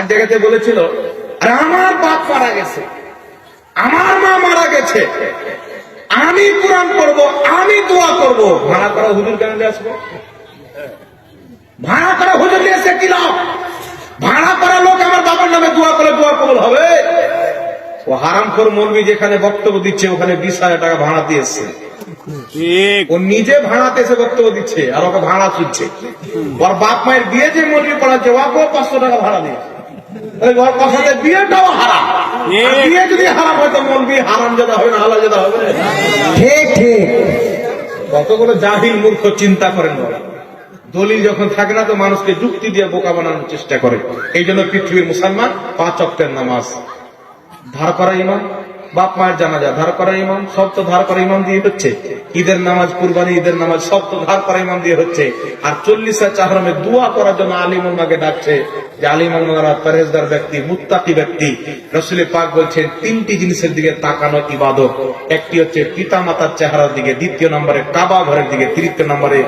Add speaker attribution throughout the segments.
Speaker 1: এক জায়গাতে বলেছিল, আরে আমার বাপ মারা গেছে, আমার মা মারা গেছে, আমি কোরআন পড়বো, আমি দোয়া করব। ভাড়া করা হুজুর কেন দিয়ে আসবো? ভাড়া করা হুজুর নিয়ে এসে কি লাভ? ভাড়া করা লোক আমার বাবার নামে দোয়া করে দোয়া কবুল হবে? ও হারামখোর মৌলবি যেখানে বক্তব্য দিচ্ছে ওখানে 20,000 টাকা ভাড়া দিয়েছে। ও নিজে ভাড়াতে এসে বক্তব্য দিচ্ছে আর ওকে ভাড়া চুচ্ছে। ওর বাপ মায়ের বিয়ে যে মৌলবি পড়াচ্ছে ওকেও 500 টাকা ভাড়া দিয়েছে। ওর কথাতে বিয়েটাও হারাম। বিয়ে যদি হারাম হয় তো মৌলবি হারাম জাদা হবে না, হালাল জাদা হবে না? ঠিক ঠিক। কতগুলো জাহিল মূর্খ চিন্তা করেন না। দলিল যখন থাকে না তো মানুষকে যুক্তি দিয়ে বোকা বানানোর চেষ্টা করে। এই জন্য পৃথিবীর মুসলমান 5 ওয়াক্তের নামাজ ধার করা ইমাম, বাপ মায়ের জানাজা ধার করা ইমাম, সব তো ধার করা ইমাম দিয়ে হচ্ছে। ঈদের নামাজ, কুরবানি ঈদের নামাজ সব তো ধার করা ইমাম দিয়ে হচ্ছে। আর 40 চাহরামে দোয়া করার জন্য আলিম উম্মাকে ডাকছে যে আলিম উম্মারা পরহেজগার ব্যক্তি, মুত্তাকি ব্যক্তি। রাসূল পাক বলছেন 3টি জিনিসের দিকে তাকানো ইবাদত। একটি হচ্ছে পিতা মাতার চেহারার দিকে, দ্বিতীয় নম্বরে কাবা ঘরের দিকে, তৃতীয় নম্বরে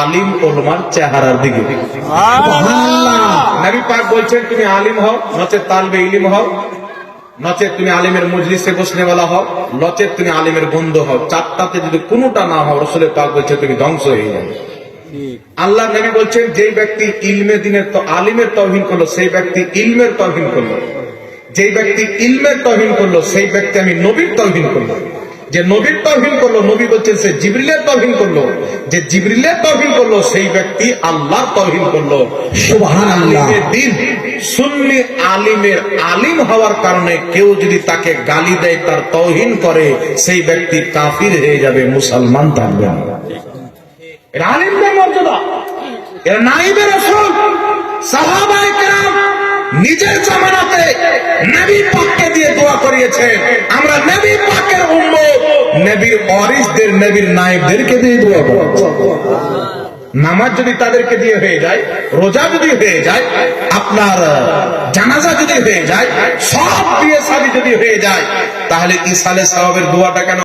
Speaker 1: আলিম উলমার চেহারার দিকে। সুবহানাল্লাহ। নবী পাক বলছেন তুমি আলিম হও, নচেত তালবে ইলম হও, নচেত তুমি আলিমের মজলিসে বসনেওয়ালা হও, নচেত তুমি আলিমের বন্ধু হও। 4টাতে যদি কোনোটা না হও রাসূল পাক বলছেন তুমি ধ্বংস হয়ে যাবে। আল্লাহ নবী বলছেন যেই ব্যক্তি ইলমে দিনের তো আলিমের তাওহীন করলো সেই ব্যক্তি ইলমের তাওহীন করলো, যেই ব্যক্তি ইলমের তাওহীন করলো সেই ব্যক্তি আমি নবীর তাওহীন করলো। যে নবীর তাওহীন করলো, নবী বলছেন সে জিবরিলের তাওহীন করলো, যে জিবরিলের তাওহীন করলো সেই ব্যক্তি আল্লাহর তাওহীন করলো। সুবহানাল্লাহ। দিন সুন্নি আলিমের আলিম হওয়ার কারণে কেউ যদি তাকে গালি দেয়, তার তাওহীন করে, সেই ব্যক্তি কাফির হয়ে যাবে, মুসলমান থাকবে না। এরা আলিমদের মর্যাদা, এরা নাইবে রাসূল। সাহাবায়ে কেরাম নিজের জামানাতে নবী পাককে দিয়ে দোয়া করিয়েছেন। আমরা নবী পাকের উম্মত, নবীর ওয়ারিসদের, নবীর নায়েবদেরকে দিয়ে দোয়া করব। নামাজ যদি তাদেরকে দিয়ে হয়ে যায়, রোজা যদি হয়ে যায়, আপনার জানাজা যদি হয়ে যায়, সব বিয়ে শাদী যদি হয়ে যায়, তাহলে ইসালে সাওয়াবের দোয়াটা কেন